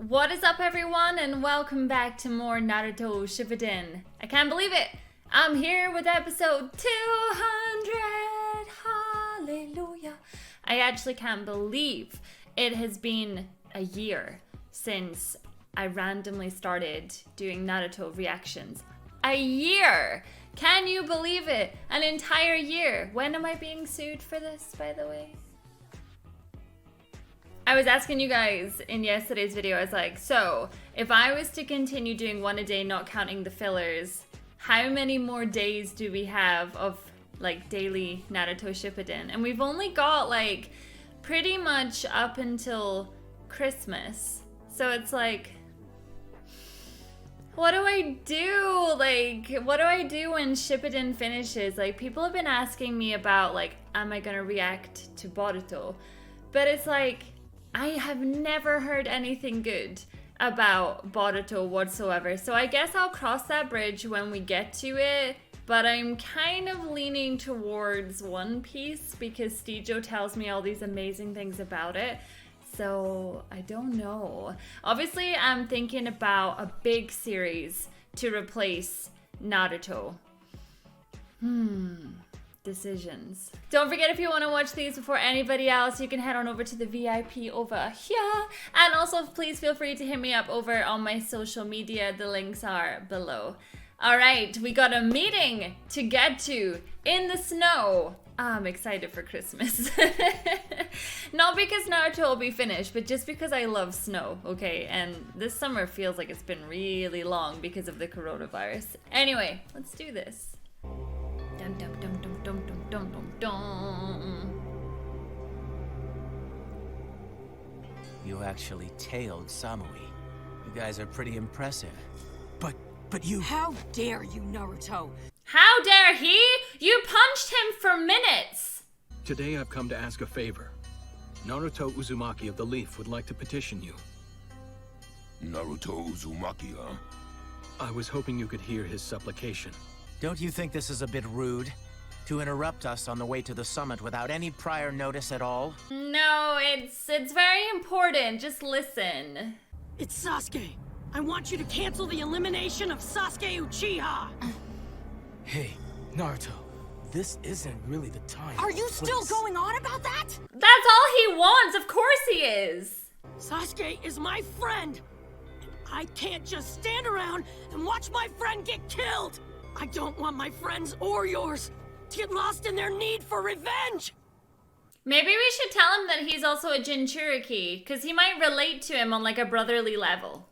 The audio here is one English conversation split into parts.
What is up, everyone, and welcome back to more Naruto Shippuden. I can't believe it! I'm here with episode 200! Hallelujah! I actually can't believe it has been a year since I randomly started doing Naruto reactions. A year! Can you believe it? An entire year! When am I being sued for this, by the way? I was asking you guys in yesterday's video, I was like, so if I was to continue doing one a day, not counting the fillers, how many more days do we have of like daily Naruto Shippuden? And we've only got like pretty much up until Christmas. So it's like, what do I do? Like, what do I do when Shippuden finishes? Like, people have been asking me about like, am I gonna react to Boruto? But it's like, I have never heard anything good about Boruto whatsoever, so I guess I'll cross that bridge when we get to it, but I'm kind of leaning towards One Piece because Stijo tells me all these amazing things about it, so I don't know. Obviously, I'm thinking about a big series to replace Naruto. Decisions. Don't forget, if you want to watch these before anybody else, you can head on over to the VIP over here. And also, please feel free to hit me up over on my social media. The links are below. Alright, we got a meeting to get to in the snow. I'm excited for Christmas. Not because Naruto will be finished, but just because I love snow, okay? And this summer feels like it's been really long because of the coronavirus. Anyway, let's do this. Dum dum dum dum dum dum dum dum dum. You actually tailed Samui. You guys are pretty impressive. But you... How dare you, Naruto? How dare he? You punched him for minutes! Today I've come to ask a favor. Naruto Uzumaki of the Leaf would like to petition you. Naruto Uzumaki, huh? I was hoping you could hear his supplication. Don't you think this is a bit rude? To interrupt us on the way to the summit without any prior notice at all? No, it's very important. Just listen. It's Sasuke. I want you to cancel the elimination of Sasuke Uchiha. Hey, Naruto. This isn't really the time. Are you still going on about that? That's all he wants. Of course he is. Sasuke is my friend. I can't just stand around and watch my friend get killed. I don't want my friends or yours to get lost in their need for revenge! Maybe we should tell him that he's also a Jinchuriki, because he might relate to him on like a brotherly level.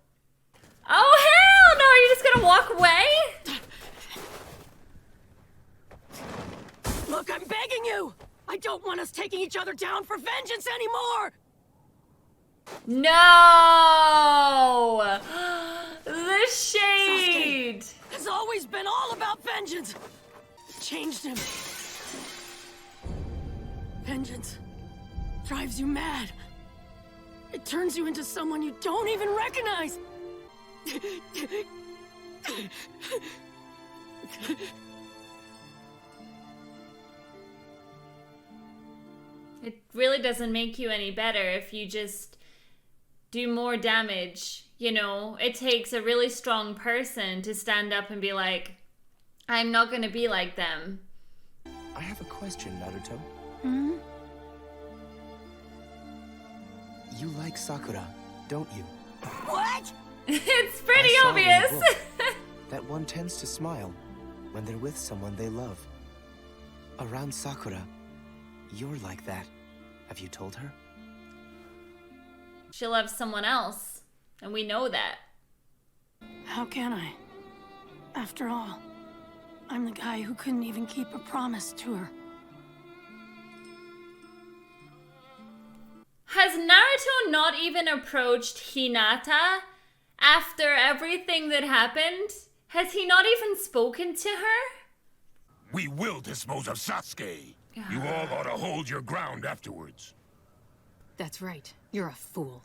Oh hell no, are you just gonna walk away? Look, I'm begging you! I don't want us taking each other down for vengeance anymore! No! The shade! Sasuke has always been all about vengeance! Changed him. Vengeance drives you mad. It turns you into someone you don't even recognize! It really doesn't make you any better if you just do more damage. You know, it takes a really strong person to stand up and be like, I'm not gonna be like them. I have a question, Naruto. Hmm? You like Sakura, don't you? What? It's pretty I saw it in the obvious. book that one tends to smile when they're with someone they love. Around Sakura, you're like that. Have you told her? She loves someone else, and we know that. How can I? After all, I'm the guy who couldn't even keep a promise to her. Has Naruto not even approached Hinata after everything that happened? Has he not even spoken to her? We will dispose of Sasuke. You all ought to hold your ground afterwards. That's right. You're a fool.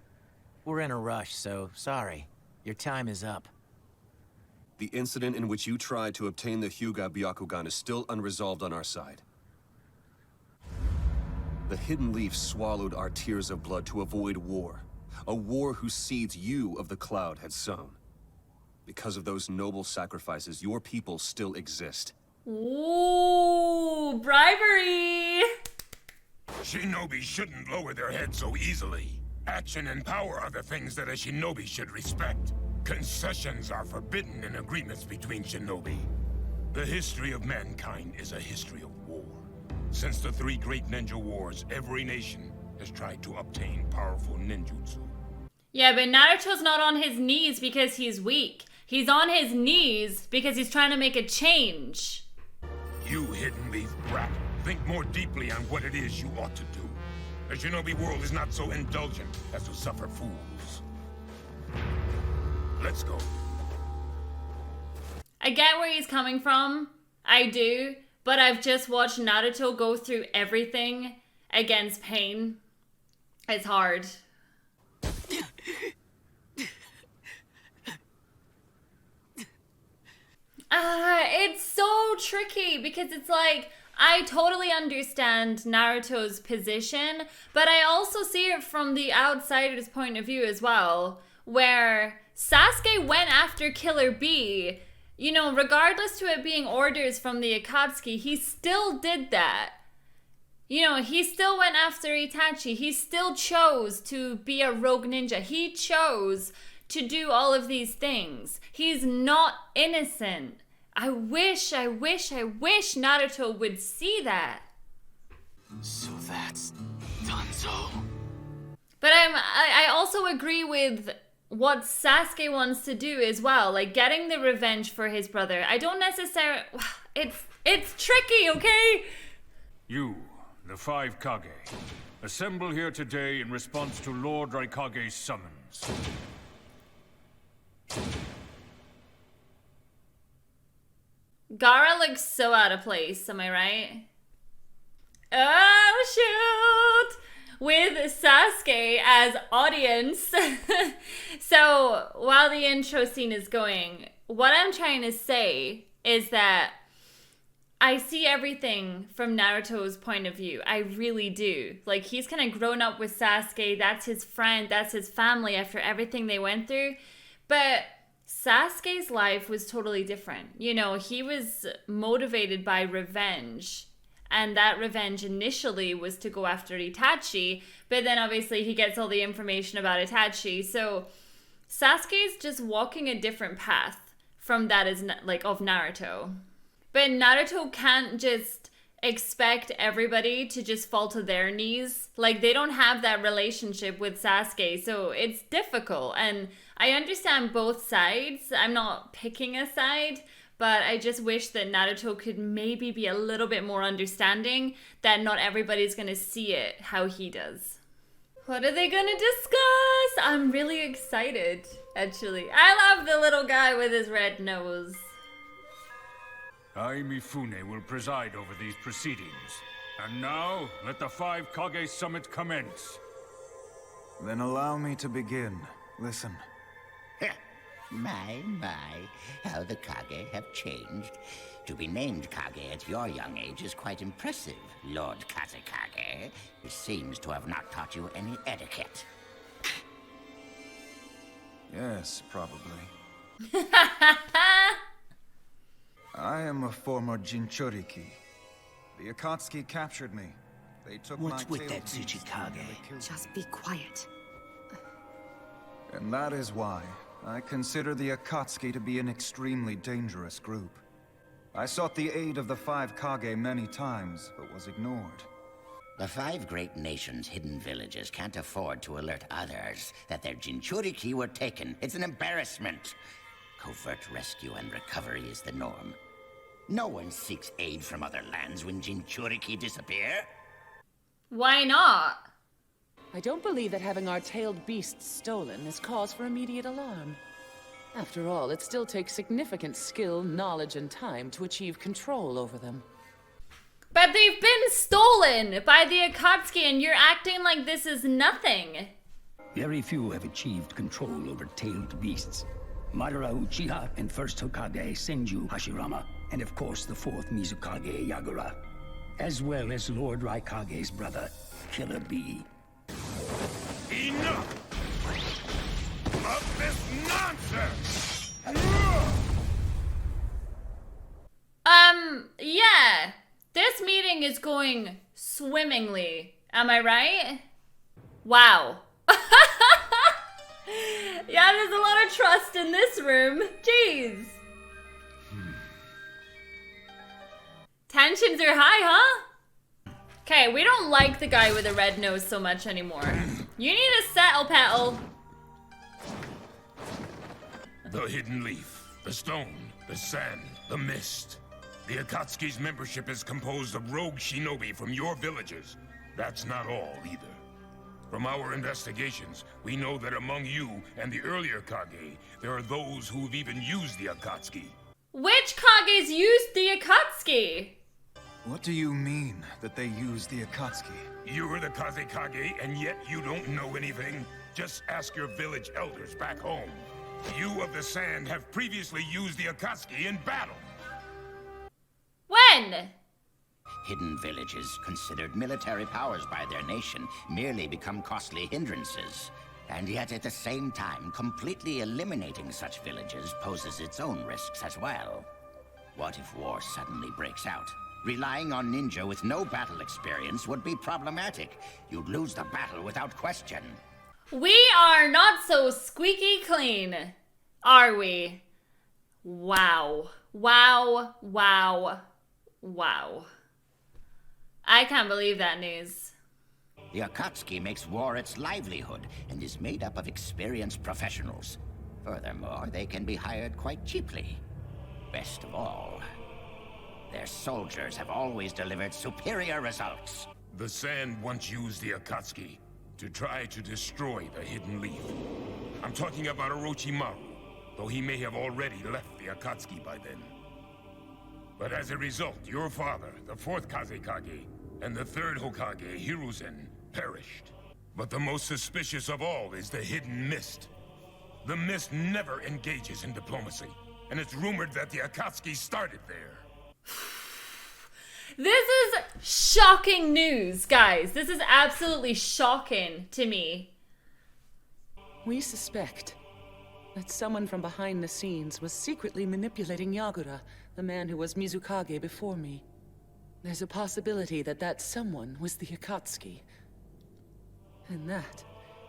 We're in a rush, so sorry. Your time is up. The incident in which you tried to obtain the Hyuga Byakugan is still unresolved on our side. The Hidden Leaf swallowed our tears of blood to avoid war. A war whose seeds you of the Cloud had sown. Because of those noble sacrifices, your people still exist. Ooh, bribery! Shinobi shouldn't lower their heads so easily. Action and power are the things that a shinobi should respect. Concessions are forbidden in agreements between shinobi. The history of mankind is a history of war. Since the 3 great ninja wars, every nation has tried to obtain powerful ninjutsu. Yeah, but Naruto's not on his knees because he's weak. He's on his knees because he's trying to make a change. You hidden leaf brat, think more deeply on what it is you ought to do. The shinobi world is not so indulgent as to suffer fools. Let's go. I get where he's coming from. I do. But I've just watched Naruto go through everything against pain. It's hard. It's so tricky because it's like, I totally understand Naruto's position, but I also see it from the outsider's point of view as well, where Sasuke went after Killer Bee. You know, regardless to it being orders from the Akatsuki, he still did that. You know, he still went after Itachi. He still chose to be a rogue ninja. He chose to do all of these things. He's not innocent. I wish Naruto would see that. So that's Danzo. But I also agree with what Sasuke wants to do as well, like getting the revenge for his brother. I don't necessarily... It's tricky, okay? You, the 5 Kage, assemble here today in response to Lord Raikage's summons. Gaara looks so out of place, am I right? Oh, shoot! With Sasuke as audience. So, while the intro scene is going, what I'm trying to say is that I see everything from Naruto's point of view. I really do. Like, he's kind of grown up with Sasuke. That's his friend. That's his family after everything they went through. But Sasuke's life was totally different. You know, he was motivated by revenge. And that revenge initially was to go after Itachi. But then obviously he gets all the information about Itachi. So Sasuke's just walking a different path from that of Naruto. But Naruto can't just expect everybody to just fall to their knees. Like, they don't have that relationship with Sasuke, so it's difficult. And I understand both sides. I'm not picking a side, but I just wish that Naruto could maybe be a little bit more understanding that not everybody's gonna see it how he does. What are they gonna discuss? I'm really excited, actually. I love the little guy with his red nose. I, Mifune, will preside over these proceedings. And now, let the 5 Kage Summit commence. Then allow me to begin. Listen. My, how the Kage have changed. To be named Kage at your young age is quite impressive, Lord Kazekage. He seems to have not taught you any etiquette. Yes, probably. I am a former Jinchuriki. The Akatsuki captured me. They took What's my with tail that piece Tsuchikage? and they killed me. Just be quiet. And that is why I consider the Akatsuki to be an extremely dangerous group. I sought the aid of the 5 Kage many times, but was ignored. The 5 great nations' hidden villages can't afford to alert others that their Jinchuriki were taken. It's an embarrassment. Covert rescue and recovery is the norm. No one seeks aid from other lands when Jinchuriki disappear. Why not? I don't believe that having our tailed beasts stolen is cause for immediate alarm. After all, it still takes significant skill, knowledge, and time to achieve control over them. But they've been stolen by the Akatsuki and you're acting like this is nothing. Very few have achieved control over tailed beasts. Madara Uchiha and first Hokage Senju Hashirama, and of course the 4th Mizukage Yagura, as well as Lord Raikage's brother, Killer Bee. Enough! Nonsense! Yeah. This meeting is going swimmingly. Am I right? Wow. Yeah, there's a lot of trust in this room. Jeez. Tensions are high, huh? Okay, we don't like the guy with the red nose so much anymore. You need to settle, Petal. The hidden leaf, the stone, the sand, the mist. The Akatsuki's membership is composed of rogue shinobi from your villages. That's not all, either. From our investigations, we know that among you and the earlier Kage, there are those who've even used the Akatsuki. Which Kages used the Akatsuki? What do you mean, that they use the Akatsuki? You're the Kazekage, and yet you don't know anything? Just ask your village elders back home. You of the Sand have previously used the Akatsuki in battle. When? Hidden villages, considered military powers by their nation, merely become costly hindrances. And yet at the same time, completely eliminating such villages poses its own risks as well. What if war suddenly breaks out? Relying on ninja with no battle experience would be problematic. You'd lose the battle without question. We are not so squeaky clean, are we? Wow. Wow, wow, wow. I can't believe that news. The Akatsuki makes war its livelihood and is made up of experienced professionals. Furthermore, they can be hired quite cheaply. Best of all, their soldiers have always delivered superior results. The Sand once used the Akatsuki to try to destroy the Hidden Leaf. I'm talking about Orochimaru, though he may have already left the Akatsuki by then. But as a result, your father, the fourth Kazekage, and the third Hokage, Hiruzen, perished. But the most suspicious of all is the Hidden Mist. The Mist never engages in diplomacy, and it's rumored that the Akatsuki started there. This is shocking news, guys. This is absolutely shocking to me. We suspect that someone from behind the scenes was secretly manipulating Yagura, the man who was Mizukage before me. There's a possibility that that someone was the Akatsuki. And that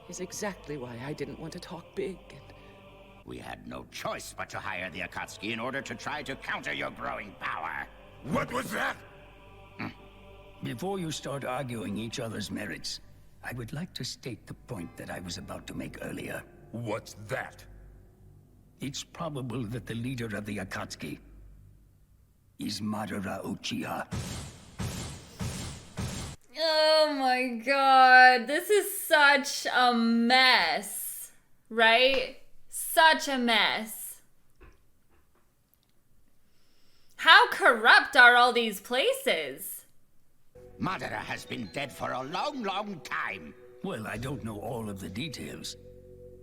is exactly why I didn't want to talk big and... We had no choice but to hire the Akatsuki in order to try to counter your growing power. What was that? Before you start arguing each other's merits, I would like to state the point that I was about to make earlier. What's that? It's probable that the leader of the Akatsuki is Madara Uchiha. Oh my god, this is such a mess, right? Such a mess. How corrupt are all these places? Madara has been dead for a long, long time. Well, I don't know all of the details,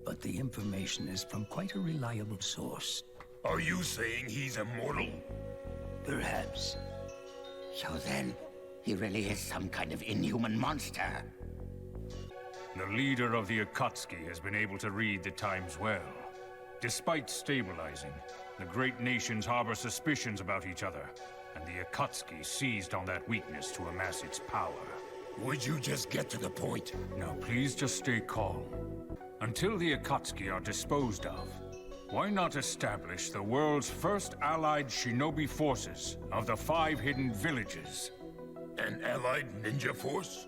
but the information is from quite a reliable source. Are you saying he's immortal? Perhaps. So then, he really is some kind of inhuman monster. The leader of the Akatsuki has been able to read the times well. Despite stabilizing, the great nations harbor suspicions about each other, and the Akatsuki seized on that weakness to amass its power. Would you just get to the point? Now, please just stay calm. Until the Akatsuki are disposed of, why not establish the world's first allied shinobi forces of the 5 hidden villages? An allied ninja force?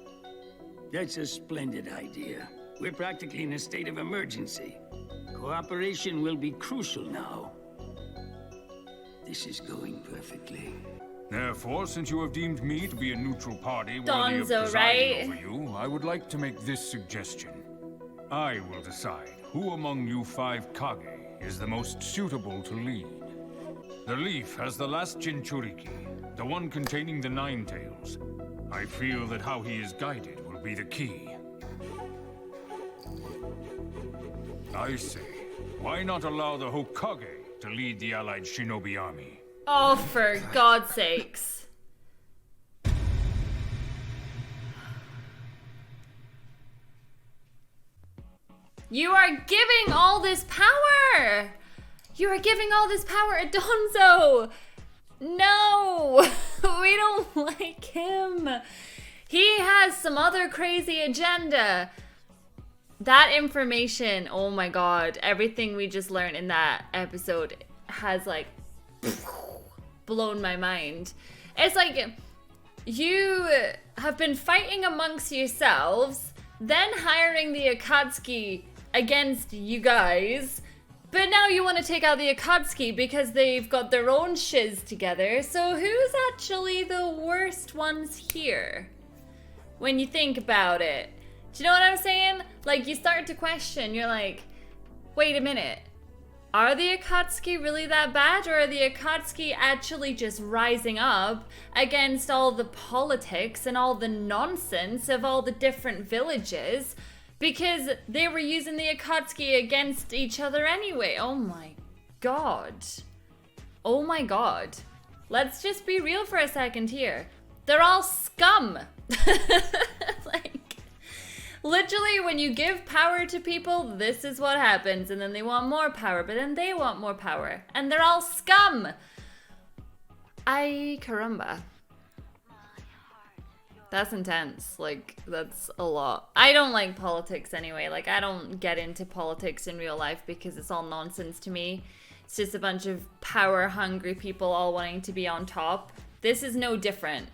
That's a splendid idea. We're practically in a state of emergency. Cooperation will be crucial now. This is going perfectly. Therefore, since you have deemed me to be a neutral party worthy of Donzo, presiding right? over you, I would like to make this suggestion. I will decide who among you 5 Kage is the most suitable to lead. The Leaf has the last Jinchuriki, the one containing the 9 tails. I feel that how he is guided will be the key. I say, why not allow the Hokage to lead the allied shinobi army? Oh, for God's sakes. You are giving all this power more! You are giving all this power to Donzo! No! We don't like him. He has some other crazy agenda. That information, oh my god, everything we just learned in that episode has like blown my mind. It's like you have been fighting amongst yourselves, then hiring the Akatsuki against you guys, but now you want to take out the Akatsuki because they've got their own shiz together. So who's actually the worst ones here? When you think about it. Do you know what I'm saying? Like, you start to question, you're like, wait a minute. Are the Akatsuki really that bad, or are the Akatsuki actually just rising up against all the politics and all the nonsense of all the different villages because they were using the Akatsuki against each other anyway? Oh my god. Oh my god. Let's just be real for a second here. They're all scum. Like, literally, when you give power to people, this is what happens. And then they want more power, but then they want more power. And they're all scum. Ay, caramba. That's intense. Like, that's a lot. I don't like politics anyway. Like, I don't get into politics in real life because it's all nonsense to me. It's just a bunch of power-hungry people all wanting to be on top. This is no different.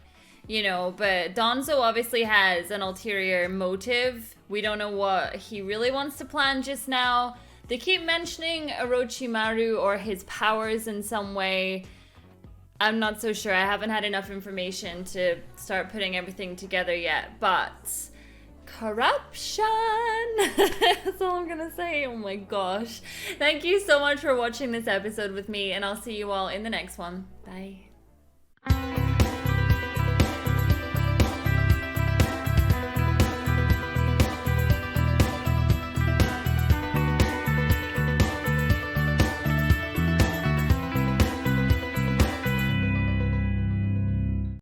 You know, but Donzo obviously has an ulterior motive. We don't know what he really wants to plan just now. They keep mentioning Orochimaru or his powers in some way. I'm not so sure. I haven't had enough information to start putting everything together yet. But corruption! That's all I'm gonna say. Oh my gosh. Thank you so much for watching this episode with me, and I'll see you all in the next one. Bye.